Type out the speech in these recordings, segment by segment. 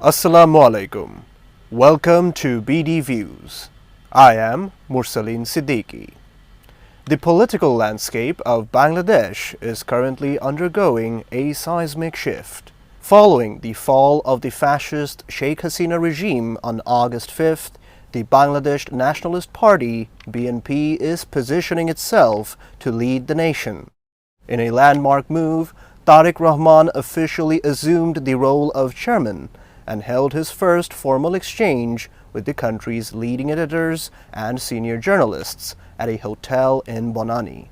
Assalamu alaikum. Welcome to BD Views. I am Mursaleen Siddiqui. The political landscape of Bangladesh is currently undergoing a seismic shift. Following the fall of the fascist Sheikh Hasina regime on August 5th, the Bangladesh Nationalist Party (BNP) is positioning itself to lead the nation. In a landmark move, Tareque Rahman officially assumed the role of chairman and held his first formal exchange with the country's leading editors and senior journalists at a hotel in Bonani.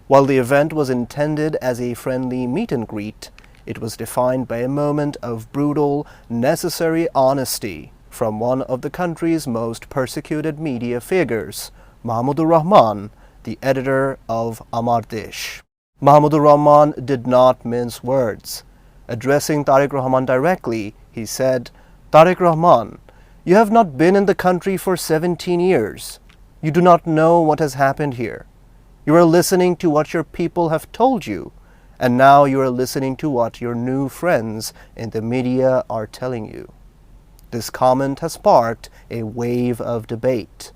While the event was intended as a friendly meet and greet, it was defined by a moment of brutal, necessary honesty from one of the country's most persecuted media figures, Mahmudur Rahman, the editor of Amar Desh. Mahmudur Rahman did not mince words. Addressing Tareque Rahman directly, he said, "Tareque Rahman, you have not been in the country for 17 years. You do not know what has happened here. You are listening to what your people have told you, and now you are listening to what your new friends in the media are telling you." This comment has sparked a wave of debate.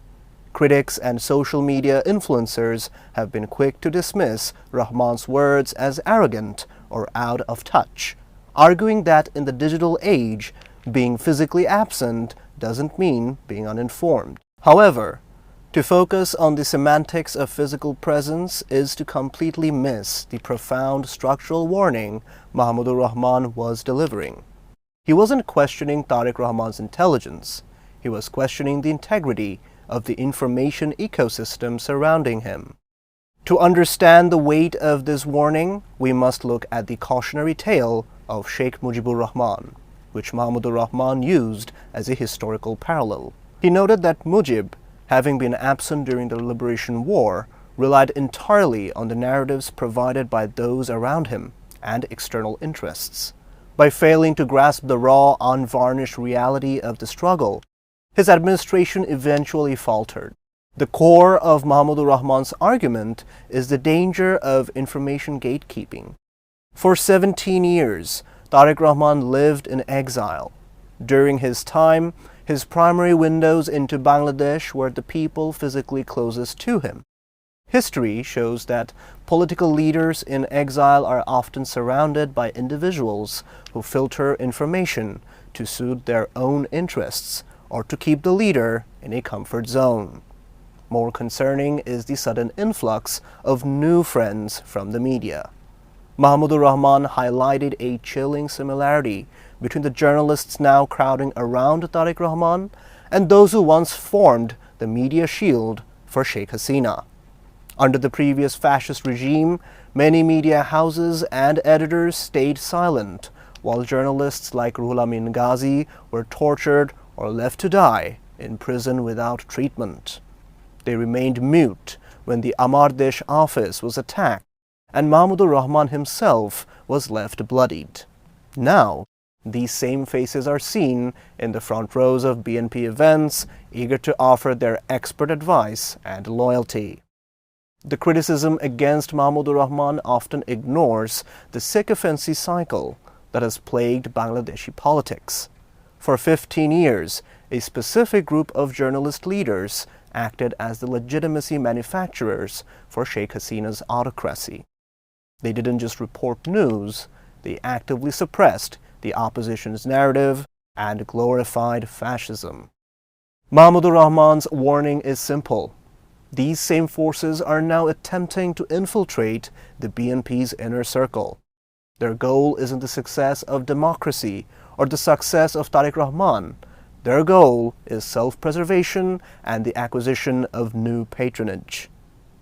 Critics and social media influencers have been quick to dismiss Rahman's words as arrogant or out of touch, arguing that in the digital age, being physically absent doesn't mean being uninformed. However, to focus on the semantics of physical presence is to completely miss the profound structural warning Mahmudur Rahman was delivering. He wasn't questioning Tareque Rahman's intelligence. He was questioning the integrity of the information ecosystem surrounding him. To understand the weight of this warning, we must look at the cautionary tale of Sheikh Mujibur Rahman, which Mahmudur Rahman used as a historical parallel. He noted that Mujib, having been absent during the Liberation War, relied entirely on the narratives provided by those around him and external interests. By failing to grasp the raw, unvarnished reality of the struggle, his administration eventually faltered. The core of Mahmudur Rahman's argument is the danger of information gatekeeping. For 17 years, Tareque Rahman lived in exile. During his time, his primary windows into Bangladesh were the people physically closest to him. History shows that political leaders in exile are often surrounded by individuals who filter information to suit their own interests or to keep the leader in a comfort zone. More concerning is the sudden influx of new friends from the media. Mahmudur Rahman highlighted a chilling similarity between the journalists now crowding around Tareque Rahman and those who once formed the media shield for Sheikh Hasina. Under the previous fascist regime, many media houses and editors stayed silent, while journalists like Ruhul Amin Ghazi were tortured or left to die in prison without treatment. They remained mute when the Amar Desh office was attacked and Mahmudur Rahman himself was left bloodied. Now, these same faces are seen in the front rows of BNP events, eager to offer their expert advice and loyalty. The criticism against Mahmudur Rahman often ignores the sycophancy cycle that has plagued Bangladeshi politics. For 15 years, a specific group of journalist leaders acted as the legitimacy manufacturers for Sheikh Hasina's autocracy. They didn't just report news, they actively suppressed the opposition's narrative and glorified fascism. Mahmudur Rahman's warning is simple. These same forces are now attempting to infiltrate the BNP's inner circle. Their goal isn't the success of democracy or the success of Tareque Rahman. Their goal is self-preservation and the acquisition of new patronage.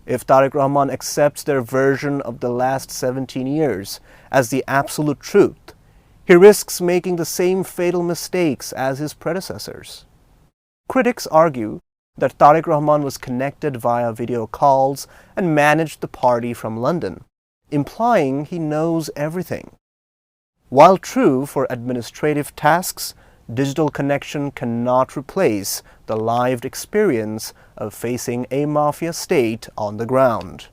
If Tareque Rahman accepts their version of the last 17 years as the absolute truth, he risks making the same fatal mistakes as his predecessors. Critics argue that Tareque Rahman was connected via video calls and managed the party from London, implying he knows everything. While true for administrative tasks, digital connection cannot replace the lived experience of facing a mafia state on the ground.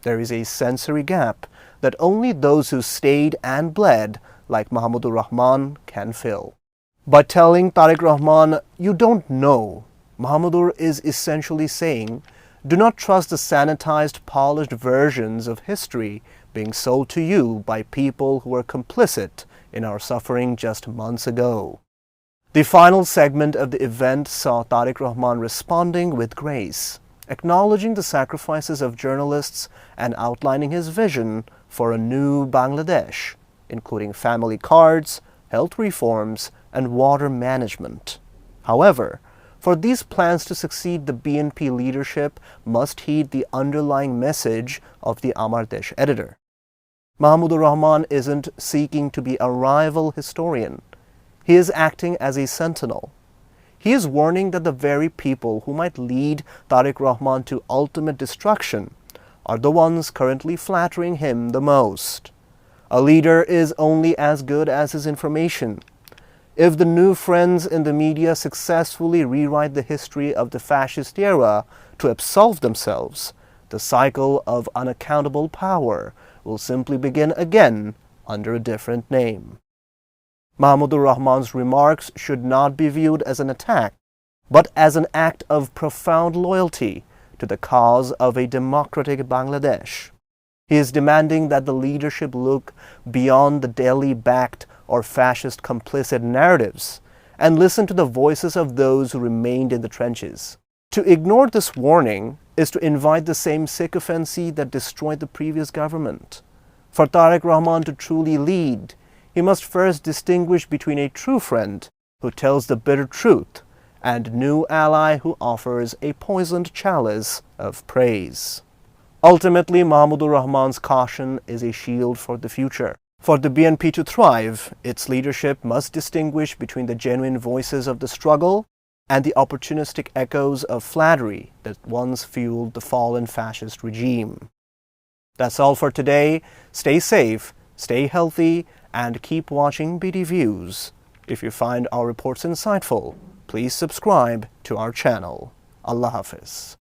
There is a sensory gap that only those who stayed and bled like Mahmudur Rahman can fill. By telling Tareque Rahman, "You don't know," Mahmudur is essentially saying, do not trust the sanitized, polished versions of history being sold to you by people who were complicit in our suffering just months ago. The final segment of the event saw Tareque Rahman responding with grace, acknowledging the sacrifices of journalists and outlining his vision for a new Bangladesh, including family cards, health reforms, and water management. However, for these plans to succeed, the BNP leadership must heed the underlying message of the Amar Desh editor. Mahmudur Rahman isn't seeking to be a rival historian. He is acting as a sentinel. He is warning that the very people who might lead Tareque Rahman to ultimate destruction are the ones currently flattering him the most. A leader is only as good as his information. If the new friends in the media successfully rewrite the history of the fascist era to absolve themselves, the cycle of unaccountable power will simply begin again under a different name. Mahmudur Rahman's remarks should not be viewed as an attack, but as an act of profound loyalty to the cause of a democratic Bangladesh. He is demanding that the leadership look beyond the Delhi-backed or fascist complicit narratives and listen to the voices of those who remained in the trenches. To ignore this warning is to invite the same sycophancy that destroyed the previous government. For Tareque Rahman to truly lead, he must first distinguish between a true friend who tells the bitter truth and new ally who offers a poisoned chalice of praise. Ultimately, Mahmudur Rahman's caution is a shield for the future. For the BNP to thrive, its leadership must distinguish between the genuine voices of the struggle and the opportunistic echoes of flattery that once fueled the fallen fascist regime. That's all for today. Stay safe, stay healthy, and keep watching BD Views. If you find our reports insightful, please subscribe to our channel. Allah Hafiz.